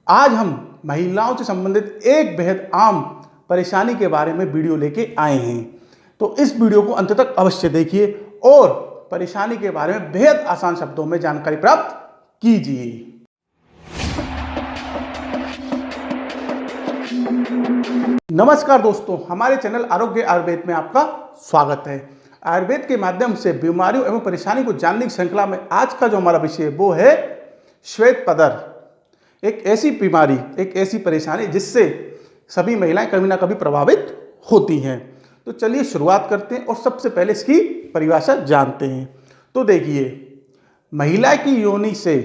आज हम महिलाओं से संबंधित एक बेहद आम परेशानी के बारे में वीडियो लेके आए हैं। तो इस वीडियो को अंत तक अवश्य देखिए और परेशानी के बारे में बेहद आसान शब्दों में जानकारी प्राप्त कीजिए। नमस्कार दोस्तों, हमारे चैनल आरोग्य आयुर्वेद में आपका स्वागत है। आयुर्वेद के माध्यम से बीमारियों एवं परेशानी को जानने की श्रृंखला में आज का जो हमारा विषय है वो है श्वेत पदर। एक ऐसी बीमारी, एक ऐसी परेशानी जिससे सभी महिलाएं कभी ना कभी प्रभावित होती हैं। तो चलिए शुरुआत करते हैं और सबसे पहले इसकी परिभाषा जानते हैं। तो देखिए, महिला की योनि से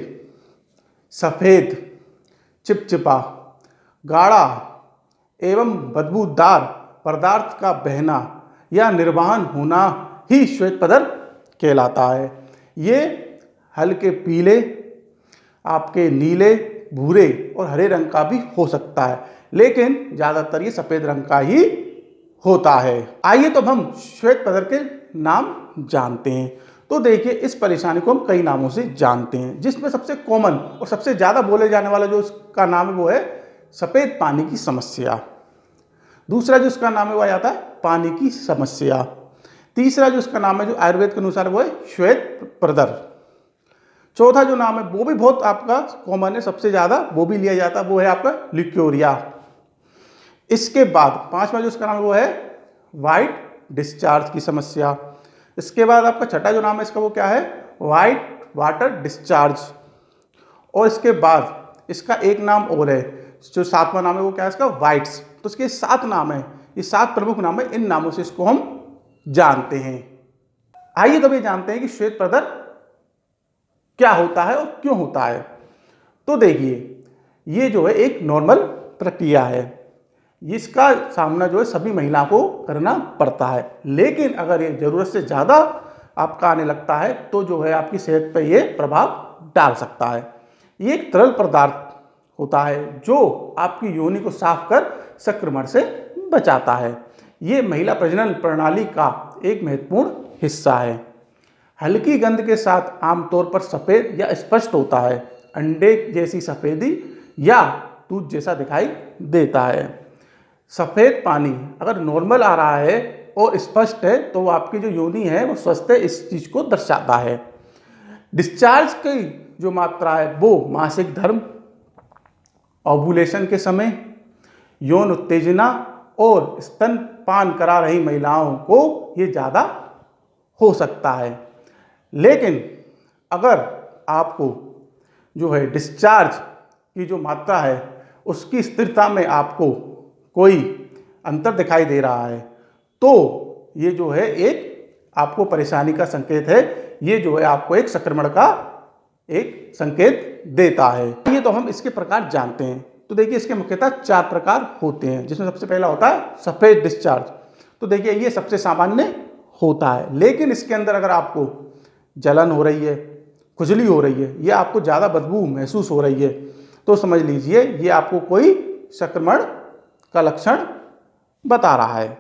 सफ़ेद, चिपचिपा, गाढ़ा एवं बदबूदार पदार्थ का बहना या निर्वहन होना ही श्वेत पदर कहलाता है। ये हल्के पीले, आपके नीले, भूरे और हरे रंग का भी हो सकता है, लेकिन ज़्यादातर ये सफ़ेद रंग का ही होता है। आइए तो हम श्वेत पदर के नाम जानते हैं। तो देखिए, इस परेशानी को हम कई नामों से जानते हैं, जिसमें सबसे कॉमन और सबसे ज़्यादा बोले जाने वाला जो इसका नाम है वो है सफ़ेद पानी की समस्या। दूसरा जो इसका नाम है वो आ जाता है पानी की समस्या। तीसरा जो इसका नाम है जो आयुर्वेद के अनुसार वो है श्वेत पदर। चौथा जो नाम है वो भी बहुत आपका कॉमन है, सबसे ज़्यादा वो भी लिया जाता है, वो है आपका ल्यूकोरिया। इसके बाद पांचवा जो इसका नाम है वो है वाइट डिस्चार्ज की समस्या। इसके बाद आपका छठा जो नाम है इसका वो क्या है, वाइट वाटर डिस्चार्ज। और इसके बाद इसका एक नाम और है, जो सातवां नाम है वो क्या है इसका, वाइट्स। तो इसके 7 नाम है, ये 7 प्रमुख नाम है, इन नामों से इसको हम जानते हैं। आइए तो ये जानते हैं कि श्वेत पदर क्या होता है और क्यों होता है। तो देखिए, ये जो है एक नॉर्मल प्रक्रिया है, इसका सामना जो है सभी महिलाओं को करना पड़ता है, लेकिन अगर ये ज़रूरत से ज़्यादा आपका आने लगता है तो जो है आपकी सेहत पर ये प्रभाव डाल सकता है। ये एक तरल पदार्थ होता है जो आपकी योनि को साफ कर संक्रमण से बचाता है। ये महिला प्रजनन प्रणाली का एक महत्वपूर्ण हिस्सा है। हल्की गंध के साथ आमतौर पर सफ़ेद या स्पष्ट होता है, अंडे जैसी सफ़ेदी या दूध जैसा दिखाई देता है। सफ़ेद पानी अगर नॉर्मल आ रहा है और स्पष्ट है तो आपकी जो योनि है वो स्वस्थ है, इस चीज़ को दर्शाता है। डिस्चार्ज की जो मात्रा है वो मासिक धर्म, ओव्यूलेशन के समय, यौन उत्तेजना और स्तनपान करा रही महिलाओं को ये ज़्यादा हो सकता है। लेकिन अगर आपको जो है डिस्चार्ज की जो मात्रा है उसकी स्थिरता में आपको कोई अंतर दिखाई दे रहा है तो ये जो है एक आपको परेशानी का संकेत है, ये जो है आपको एक संक्रमण का एक संकेत देता है। ये तो हम इसके प्रकार जानते हैं। तो देखिए, इसके मुख्यतः 4 प्रकार होते हैं, जिसमें सबसे पहला होता है सफ़ेद डिस्चार्ज। तो देखिए, ये सबसे सामान्य होता है, लेकिन इसके अंदर अगर आपको जलन हो रही है, खुजली हो रही है, ये आपको ज़्यादा बदबू महसूस हो रही है, तो समझ लीजिए ये आपको कोई संक्रमण का लक्षण बता रहा है।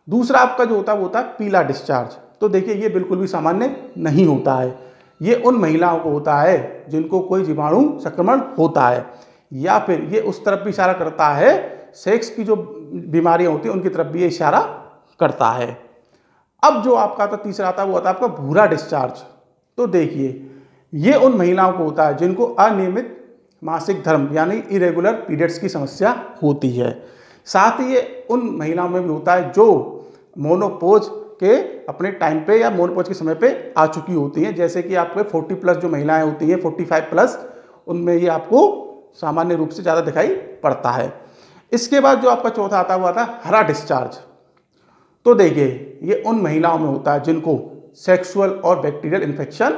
दूसरा आपका जो होता है वो होता है पीला डिस्चार्ज। तो देखिए, ये बिल्कुल भी सामान्य नहीं होता है, ये उन महिलाओं को होता है जिनको कोई जीवाणु संक्रमण होता है, या फिर ये उस तरफ भी इशारा करता है, सेक्स की जो बीमारियां होती हैं उनकी तरफ भी ये इशारा करता है। अब जो आपका तीसरा आता है वो आता है आपका भूरा डिस्चार्ज। तो देखिए, ये उन महिलाओं को होता है जिनको अनियमित मासिक धर्म यानी इरेगुलर पीरियड्स की समस्या होती है। साथ ही ये उन महिलाओं में भी होता है जो मोनोपोज के अपने टाइम पे या मोनोपोज के समय पे आ चुकी होती हैं, जैसे कि आपके 40 प्लस जो महिलाएं होती हैं, 45 प्लस, उनमें ये आपको सामान्य रूप से ज़्यादा दिखाई पड़ता है। इसके बाद जो आपका चौथा आता है वो आता है हरा डिस्चार्ज। तो देखिए, ये उन महिलाओं में होता है जिनको सेक्सुअल और बैक्टीरियल इन्फेक्शन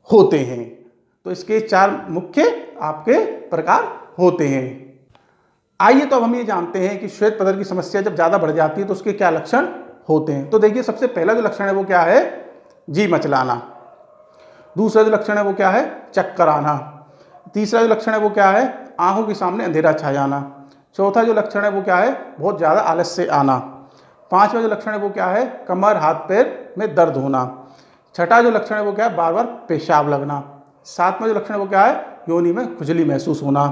होते हैं। तो इसके 4 मुख्य आपके प्रकार होते हैं। आइए तो अब हम ये जानते हैं कि श्वेत पदर की समस्या जब ज़्यादा बढ़ जाती है तो उसके क्या लक्षण होते हैं। तो देखिए, सबसे पहला जो लक्षण है वो क्या है, जी मचलाना। दूसरा जो लक्षण है वो क्या है, चक्कर आना। तीसरा जो लक्षण है वो क्या है, आंखों के सामने अंधेरा छा जाना। चौथा जो लक्षण है वो क्या है, बहुत ज़्यादा आलस से आना। पांचवा जो लक्षण है वो क्या है, कमर हाथ पैर में दर्द होना। छठा जो लक्षण है वो क्या है, बार बार पेशाब लगना। सातवां जो लक्षण है वो क्या है, योनि में खुजली महसूस होना।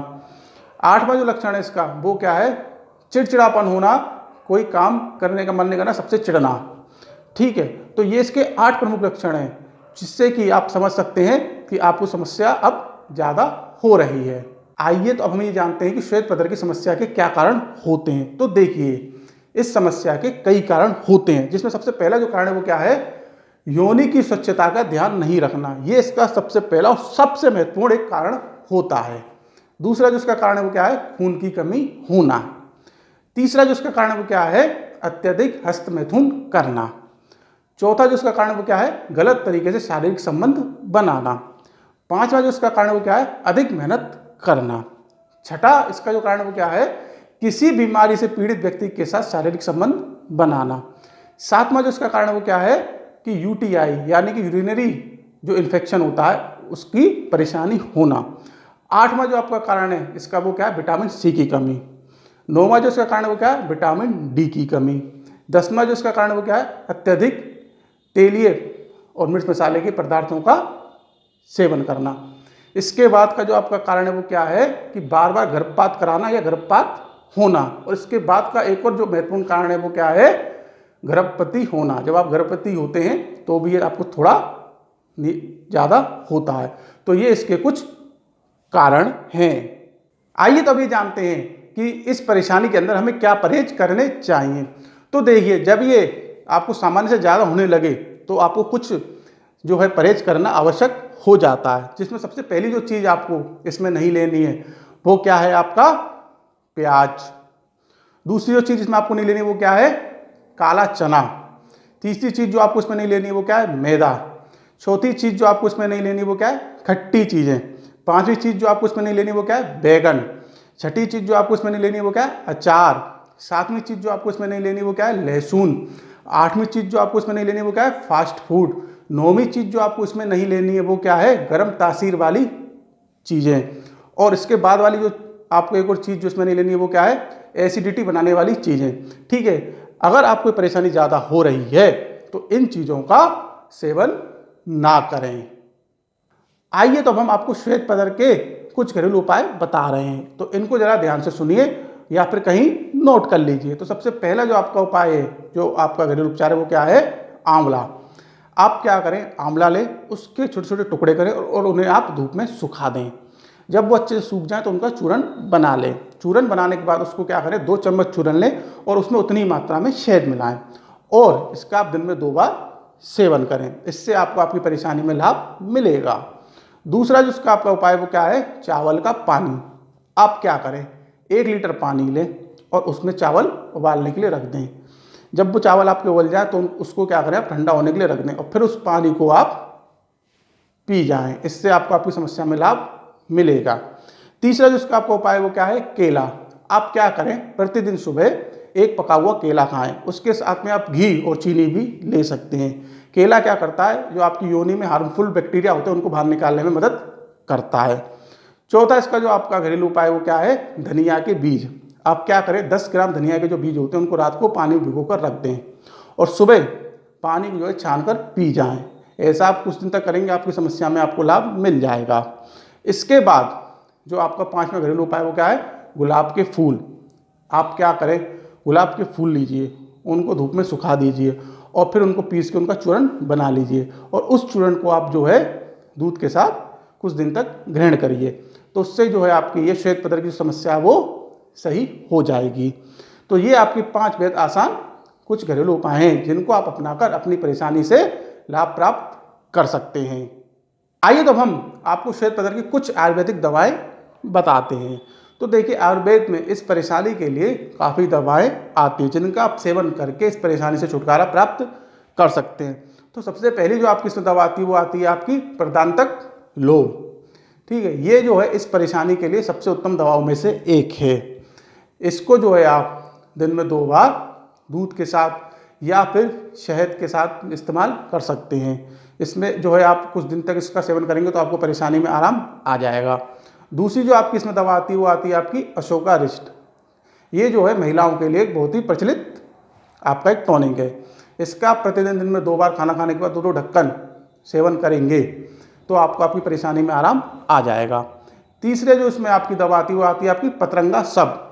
8वां जो लक्षण है इसका वो क्या है, चिड़चिड़ापन होना, कोई काम करने का मन नहीं करना, सबसे चिढ़ना। ठीक है, तो ये इसके 8 प्रमुख लक्षण हैं जिससे कि आप समझ सकते हैं कि आपको समस्या अब ज़्यादा हो रही है। आइए तो अब हम ये जानते हैं कि श्वेत पदर की समस्या के क्या कारण होते हैं। तो देखिए, इस समस्या के कई कारण होते हैं, जिसमें सबसे पहला जो कारण है वो क्या है, योनि की स्वच्छता का ध्यान नहीं रखना। ये इसका सबसे पहला और सबसे महत्वपूर्ण एक कारण होता है। दूसरा जो इसका कारण है वो क्या है, खून की कमी होना। तीसरा जो इसका कारण है वो क्या है, अत्यधिक हस्तमैथुन करना। चौथा जो इसका कारण है वो क्या है, गलत तरीके से शारीरिक संबंध बनाना। पांचवा जो इसका कारण है वो क्या है, अधिक मेहनत करना। छठा इसका जो कारण है वो क्या है, किसी बीमारी से पीड़ित व्यक्ति के साथ शारीरिक संबंध बनाना। सातवां जो इसका कारण है वो क्या है कि यूटीआई यानी कि यूरिनरी जो इन्फेक्शन होता है उसकी परेशानी होना। आठवां जो आपका कारण है इसका वो क्या है, विटामिन सी की कमी। नौवां जो इसका कारण है वो क्या है, विटामिन डी की कमी। 10वां जो इसका कारण है वो क्या है, अत्यधिक तेलीय और मिर्च मसाले के पदार्थों का सेवन करना। इसके बाद का जो आपका कारण है वो क्या है कि बार बार गर्भपात कराना या गर्भपात होना। और इसके बाद का एक और जो महत्वपूर्ण कारण है वो क्या है, गर्भवती होना। जब आप गर्भवती होते हैं तो भी ये आपको थोड़ा ज़्यादा होता है। तो ये इसके कुछ कारण हैं। आइए तो अभी जानते हैं कि इस परेशानी के अंदर हमें क्या परहेज करने चाहिए। तो देखिए, जब ये आपको सामान्य से ज़्यादा होने लगे तो आपको कुछ जो है परहेज करना आवश्यक हो जाता है, जिसमें सबसे पहली जो चीज़ आपको इसमें नहीं लेनी है वो क्या है, आपका प्याज। दूसरी जो चीज़ इसमें आपको नहीं लेनी है वो क्या है, काला चना। तीसरी चीज़ जो आपको इसमें नहीं लेनी है वो क्या है, मैदा। चौथी चीज़ जो आपको इसमें नहीं लेनी है वो क्या है, खट्टी चीज़ें। पांचवी चीज़ जो आपको इसमें नहीं लेनी है वो क्या है, बैगन। छठी चीज़ जो आपको इसमें नहीं लेनी है वो क्या है, अचार। सातवीं चीज़ जो आपको इसमें नहीं लेनी है वो क्या है, लहसुन। आठवीं चीज़ जो आपको इसमें नहीं लेनी है वो क्या है, फास्ट फूड। नौवीं चीज़ जो आपको इसमें नहीं लेनी है वो क्या है, गर्म तासीर वाली चीज़ें। और इसके बाद वाली जो आपको एक और चीज़ जो इसमें नहीं लेनी है वो क्या है, एसिडिटी बनाने वाली चीज़ें। ठीक है, अगर आपको परेशानी ज़्यादा हो रही है तो इन चीज़ों का सेवन ना करें। आइए तो अब हम आपको श्वेत पदर के कुछ घरेलू उपाय बता रहे हैं, तो इनको ज़रा ध्यान से सुनिए या फिर कहीं नोट कर लीजिए। तो सबसे पहला जो आपका उपाय है, जो आपका घरेलू उपचार है वो क्या है, आंवला। आप क्या करें, आंवला लें, उसके छोटे छोटे टुकड़े करें और उन्हें आप धूप में सुखा दें। जब वो अच्छे से सूख जाए तो उनका चूरन बना लें। चूरन बनाने के बाद उसको क्या करें, 2 चम्मच चूरन लें और उसमें उतनी मात्रा में शहद मिलाएं और इसका आप दिन में 2 बार सेवन करें। इससे आपको आपकी परेशानी में लाभ मिलेगा। दूसरा जो इसका आपका उपाय वो क्या है, चावल का पानी। आप क्या करें, 1 लीटर पानी लें और उसमें चावल उबालने के लिए रख दें। जब वो चावल आपके उबल जाए तो उसको क्या करें, आप ठंडा होने के लिए रख दें और फिर उस पानी को आप पी जाएं। इससे आपको आपकी समस्या में लाभ मिलेगा। तीसरा जो इसका आपका उपाय वो क्या है, केला। आप क्या करें, प्रतिदिन सुबह 1 पका हुआ केला खाएं, उसके साथ में आप घी और चीनी भी ले सकते हैं। केला क्या करता है, जो आपकी योनि में हार्मफुल बैक्टीरिया होते हैं उनको बाहर निकालने में मदद करता है। चौथा इसका जो आपका घरेलू उपाय वो क्या है, धनिया के बीज। आप क्या करें, 10 ग्राम धनिया के जो बीज होते हैं उनको रात को पानी में भिगो कर रख दें और सुबह पानी को जो है छान कर पी जाएं। ऐसा आप कुछ दिन तक करेंगे, आपकी समस्या में आपको लाभ मिल जाएगा। इसके बाद जो आपका 5वां घरेलू उपाय वो क्या है, गुलाब के फूल। आप क्या करें, गुलाब के फूल लीजिए, उनको धूप में सुखा दीजिए और फिर उनको पीस के उनका चूर्ण बना लीजिए और उस चूर्ण को आप जो है दूध के साथ कुछ दिन तक ग्रहण करिए। तो उससे जो है आपकी ये श्वेत पदर की समस्या वो सही हो जाएगी। तो ये आपकी 5 बेहद आसान कुछ घरेलू उपाय हैं जिनको आप अपनाकर अपनी परेशानी से लाभ प्राप्त कर सकते हैं। आइए तो हम आपको श्वेत पदर की कुछ आयुर्वेदिक दवाएं बताते हैं। तो देखिए, आयुर्वेद में इस परेशानी के लिए काफ़ी दवाएं आती हैं जिनका आप सेवन करके इस परेशानी से छुटकारा प्राप्त कर सकते हैं। तो सबसे पहली जो आपकी इसमें दवा आती है वो आती है आपकी प्रदांतक लोह। ठीक है, ये जो है इस परेशानी के लिए सबसे उत्तम दवाओं में से एक है। इसको जो है आप दिन में 2 बार दूध के साथ या फिर शहद के साथ इस्तेमाल कर सकते हैं। इसमें जो है आप कुछ दिन तक इसका सेवन करेंगे तो आपको परेशानी में आराम आ जाएगा। दूसरी जो आपकी इसमें दवा आती है वो आती है आपकी अशोकारिष्ट। ये जो है महिलाओं के लिए एक बहुत ही प्रचलित आपका एक टॉनिक है। इसका प्रतिदिन दिन में 2 बार खाना खाने के बाद 2 ढक्कन सेवन करेंगे तो आपको आपकी परेशानी में आराम आ जाएगा। तीसरे जो इसमें आपकी दवा आती है वो आती है आपकी पतरंगा सब।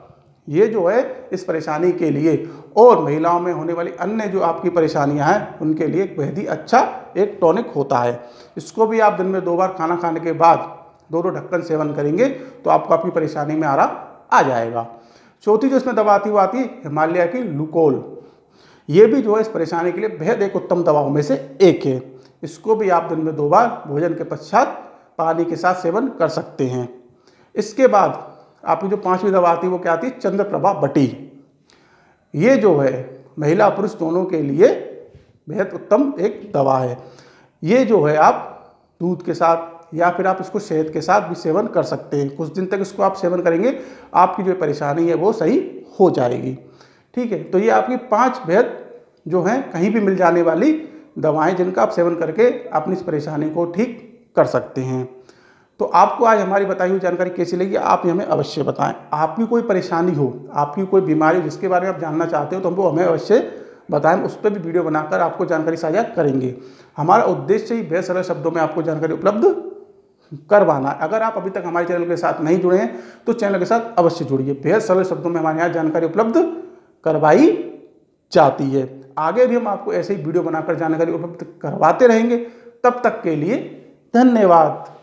ये जो है इस परेशानी के लिए और महिलाओं में होने वाली अन्य जो आपकी परेशानियां हैं उनके लिए एक बेहद ही अच्छा एक टॉनिक होता है। इसको भी आप दिन में 2 बार खाना खाने के बाद 2 ढक्कन सेवन करेंगे तो आपको आपकी परेशानी में आराम आ जाएगा। चौथी जो इसमें दवा आती है वो आती है हिमालय की लुकोल। ये भी जो है इस परेशानी के लिए बेहद एक उत्तम दवाओं में से एक है। इसको भी आप दिन में 2 बार भोजन के पश्चात पानी के साथ सेवन कर सकते हैं। इसके बाद आपकी जो 5वीं दवा आती है वो क्या आती है चंद्रप्रभा बटी। ये जो है महिला पुरुष दोनों के लिए बेहद उत्तम एक दवा है। ये जो है आप दूध के साथ या फिर आप इसको शहद के साथ भी सेवन कर सकते हैं। कुछ दिन तक इसको आप सेवन करेंगे आपकी जो परेशानी है वो सही हो जाएगी। ठीक है, तो ये आपकी 5 बेहद जो हैं कहीं भी मिल जाने वाली दवाएं जिनका आप सेवन करके अपनी इस परेशानी को ठीक कर सकते हैं। तो आपको आज हमारी बताई हुई जानकारी कैसी लगी आप हमें अवश्य बताएं। आपकी कोई परेशानी हो, आपकी कोई बीमारी जिसके बारे में आप जानना चाहते हो तो हमको हमें अवश्य बताएं। उस पर भी वीडियो बनाकर आपको जानकारी साझा करेंगे। हमारा उद्देश्य ही बेहद सरल शब्दों में आपको जानकारी उपलब्ध करवाना। अगर आप अभी तक हमारे चैनल के साथ नहीं जुड़े हैं तो चैनल के साथ अवश्य जुड़िए। बेहद सरल शब्दों में हमारे यहाँ जानकारी उपलब्ध करवाई जाती है। आगे भी हम आपको ऐसे ही वीडियो बनाकर जानकारी उपलब्ध करवाते रहेंगे। तब तक के लिए धन्यवाद।